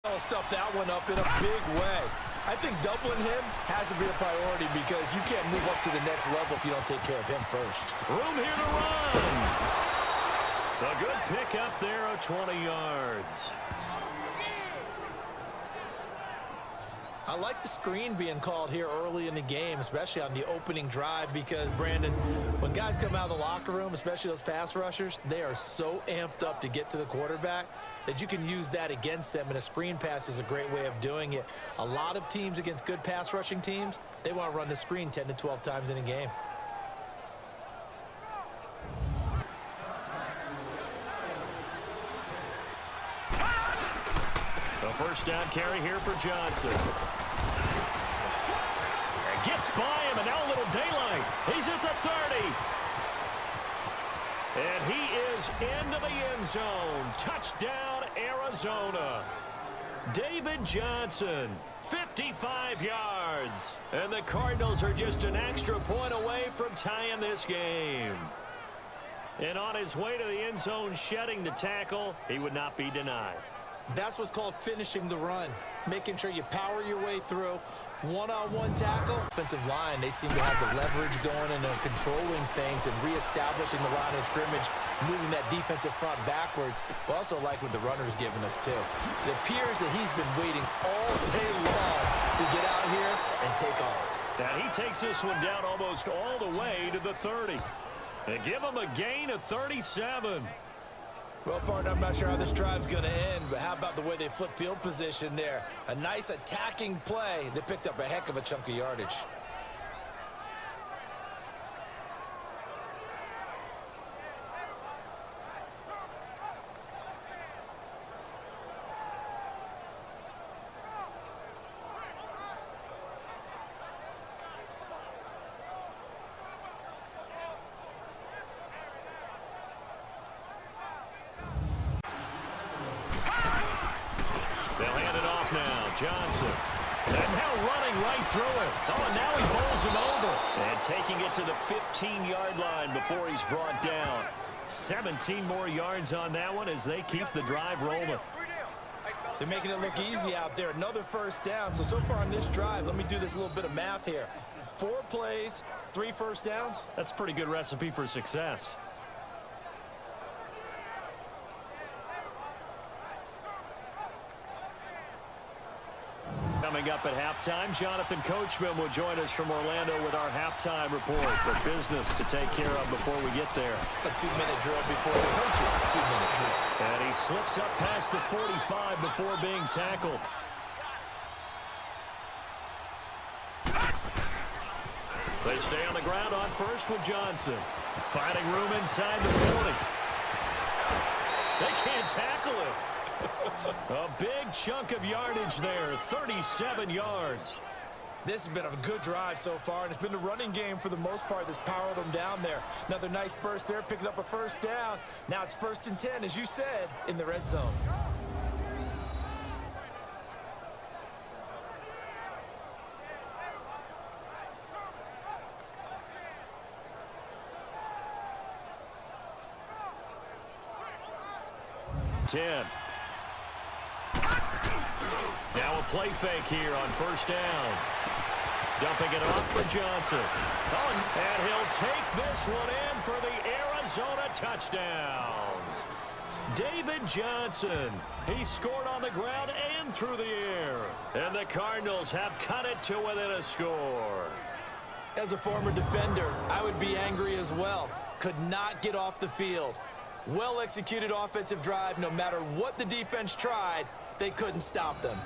I'll stuff that one up in a big way. I think doubling him has to be a priority because you can't move up to the next level if you don't take care of him first. Room here to run. A good pick up there of 20 yards. I like the screen being called here early in the game, especially on the opening drive because, Brandon, when guys come out of the locker room, especially those pass rushers, they are so amped up to get to the quarterback that you can use that against them, and a screen pass is a great way of doing it. A lot of teams against good pass rushing teams, they want to run the screen 10 to 12 times in a game. The first down carry here for Johnson. Gets by him, and now a little daylight. He's at the 30. And he is into the end zone. Touchdown, Arizona. David Johnson, 55 yards. And the Cardinals are just an extra point away from tying this game. And on his way to the end zone, shedding the tackle, he would not be denied. That's what's called finishing the run, making sure you power your way through. One-on-one tackle. Offensive line, they seem to have the leverage going and they're controlling things and reestablishing the line of scrimmage, moving that defensive front backwards, but also like what the runner's giving us too. It appears that he's been waiting all day long to get out here and take off. Now he takes this one down almost all the way to the 30. They give him a gain of 37. Well, partner, I'm not sure how this drive's going to end, but how about the way they flip field position there? A nice attacking play. They picked up a heck of a chunk of yardage. Johnson. And now running right through it. Oh, and now he bowls him over. And taking it to the 15-yard line before he's brought down. 17 more yards on that one as they keep the drive rolling. They're making it look easy out there. Another first down. So far on this drive, let me do this little bit of math here. 4 plays, 3 first downs. That's a pretty good recipe for success. Coming up at halftime, Jonathan Coachman will join us from Orlando with our halftime report. But business to take care of before we get there. A 2-minute drill before the coach's 2-minute drill. And he slips up past the 45 before being tackled. They stay on the ground on first with Johnson. Finding room inside the 40. They can't tackle him. A big chunk of yardage there, 37 yards. This has been a good drive so far, and it's been the running game for the most part that's powered them down there. Another nice burst there, picking up a first down. Now it's 1st and 10, as you said, in the red zone. Now a play fake here on first down. Dumping it off for Johnson. Oh, and he'll take this one in for the Arizona touchdown. David Johnson. He scored on the ground and through the air. And the Cardinals have cut it to within a score. As a former defender, I would be angry as well. Could not get off the field. Well-executed offensive drive. No matter what the defense tried, they couldn't stop them.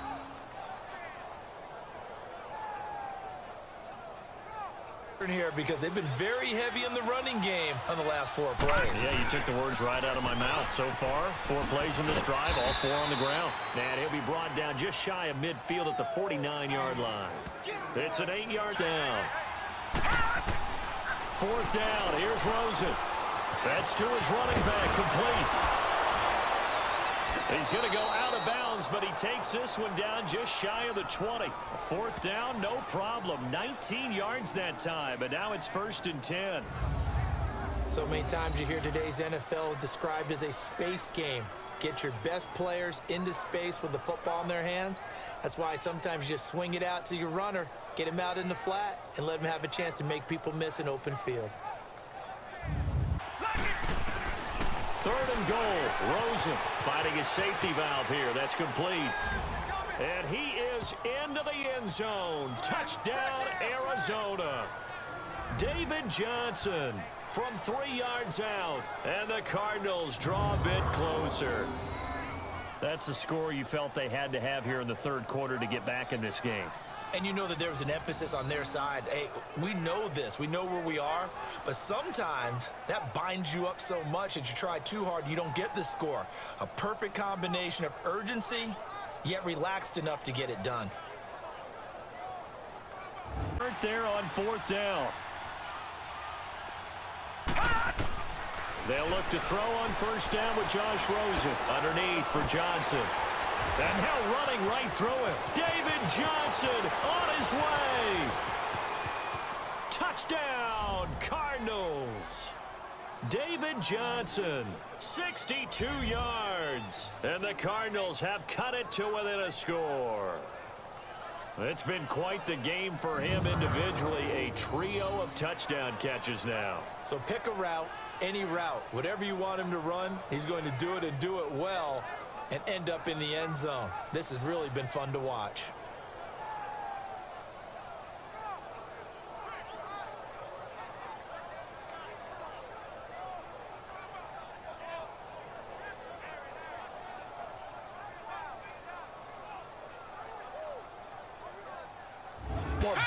Here because they've been very heavy in the running game on the last 4 plays. Yeah, you took the words right out of my mouth. So far, 4 plays in this drive, all 4 on the ground. And he'll be brought down just shy of midfield at the 49-yard line. It's an 8-yard down. 4th down. Here's Rosen. That's to his running back, complete. He's going to go out of bounds, but he takes this one down just shy of the 20. 4th down, no problem. 19 yards that time, and now it's 1st and 10. So many times you hear today's NFL described as a space game. Get your best players into space with the football in their hands. That's why sometimes you just swing it out to your runner, get him out in the flat, and let him have a chance to make people miss an open field. 3rd and goal. Rosen finding his safety valve here. That's complete. And he is into the end zone. Touchdown, Arizona. David Johnson from 3 yards out. And the Cardinals draw a bit closer. That's the score you felt they had to have here in the 3rd quarter to get back in this game. And you know that there was an emphasis on their side. Hey, we know this. We know where we are. But sometimes that binds you up so much that you try too hard, you don't get the score. A perfect combination of urgency, yet relaxed enough to get it done. Right there on 4th down. They'll look to throw on 1st down with Josh Rosen. Underneath for Johnson. And now running right through him. David Johnson on his way. Touchdown, Cardinals. David Johnson, 62 yards. And the Cardinals have cut it to within a score. It's been quite the game for him individually. A trio of touchdown catches now. So pick a route, any route. Whatever you want him to run, he's going to do it and do it well and end up in the end zone. This has really been fun to watch.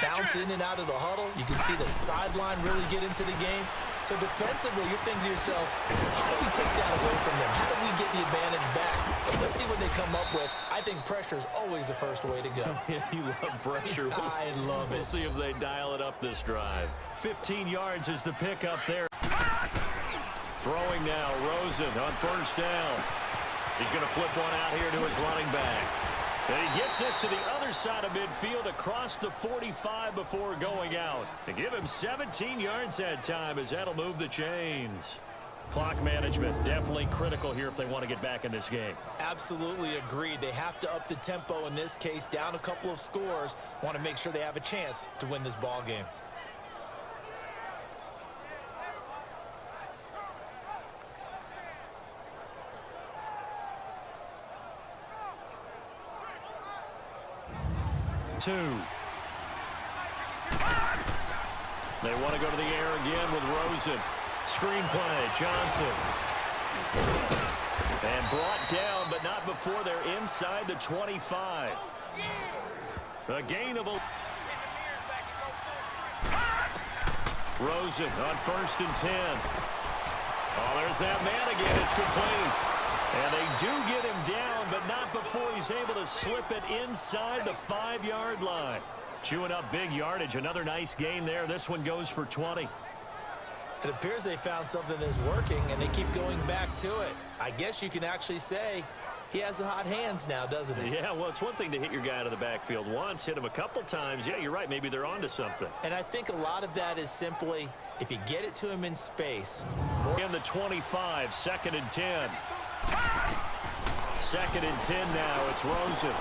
Bounce in and out of the huddle. You can see the sideline really get into the game. So defensively, you're thinking to yourself, how do we take that away from them? How do we get the advantage back? But let's see what they come up with. I think pressure is always the first way to go. You love pressure. I love it. We'll see if they dial it up this drive. 15 yards is the pickup there. Throwing now, Rosen on 1st down. He's going to flip one out here to his running back. And he gets this to the other side of midfield across the 45 before going out. To give him 17 yards that time as that'll move the chains. Clock management definitely critical here if they want to get back in this game. Absolutely agreed. They have to up the tempo in this case, down a couple of scores. Want to make sure they have a chance to win this ball game. They want to go to the air again with Rosen. Screenplay, Johnson. And brought down, but not before they're inside the 25. A gain of a... Rosen on 1st and 10. Oh, there's that man again. It's complete. And they do get him down, but not before he's able to slip it inside the 5-yard line. Chewing up big yardage. Another nice gain there. This one goes for 20. It appears they found something that's working, and they keep going back to it. I guess you can actually say he has the hot hands now, doesn't he? Yeah, well, it's one thing to hit your guy out of the backfield once, hit him a couple times. Yeah, you're right. Maybe they're onto something. And I think a lot of that is simply if you get it to him in space. In the 25, 2nd and 10. 2nd and 10 now. It's Rosen.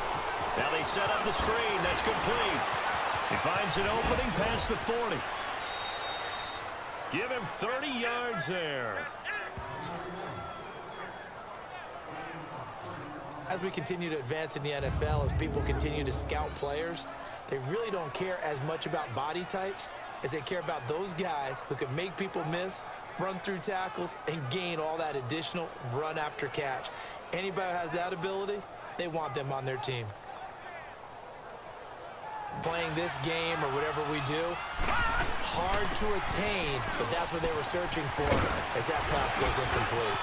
Now they set up the screen. That's complete. He finds an opening past the 40. Give him 30 yards there. As we continue to advance in the NFL, as people continue to scout players, they really don't care as much about body types as they care about those guys who can make people miss, run through tackles, and gain all that additional run after catch. Anybody who has that ability, they want them on their team. Playing this game or whatever we do, hard to attain, but that's what they were searching for as that pass goes incomplete.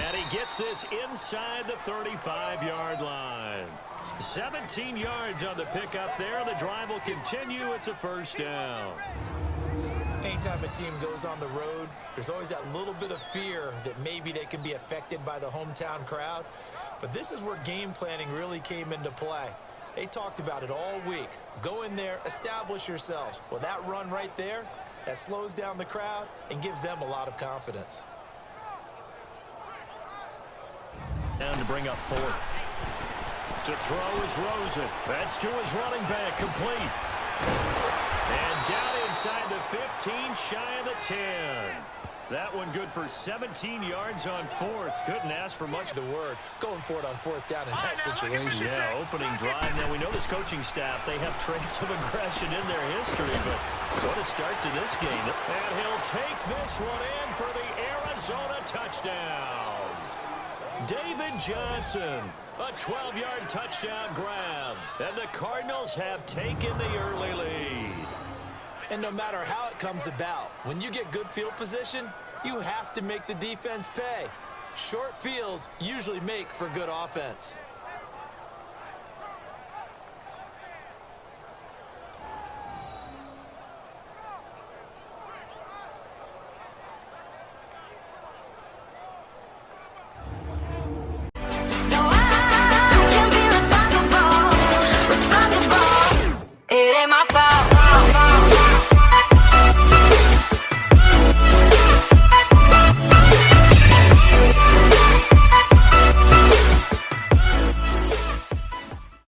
And he gets this inside the 35-yard line. 17 yards on the pickup there. The drive will continue. It's a 1st down. Anytime a team goes on the road, there's always that little bit of fear that maybe they can be affected by the hometown crowd. But this is where game planning really came into play. They talked about it all week. Go in there, establish yourselves. Well, that run right there, that slows down the crowd and gives them a lot of confidence. Down to bring up fourth. To throw is Rosen. That's to his running back, complete. And down inside the 15, shy of the 10. That one good for 17 yards on fourth. Couldn't ask for much. The word going for it on fourth down in that situation. Yeah, opening drive. Now, we know this coaching staff, they have traits of aggression in their history, but what a start to this game. And he'll take this one in for the Arizona touchdown. David Johnson, a 12-yard touchdown grab. And the Cardinals have taken the early lead. And no matter how it comes about, when you get good field position, you have to make the defense pay. Short fields usually make for good offense. It ain't my fault.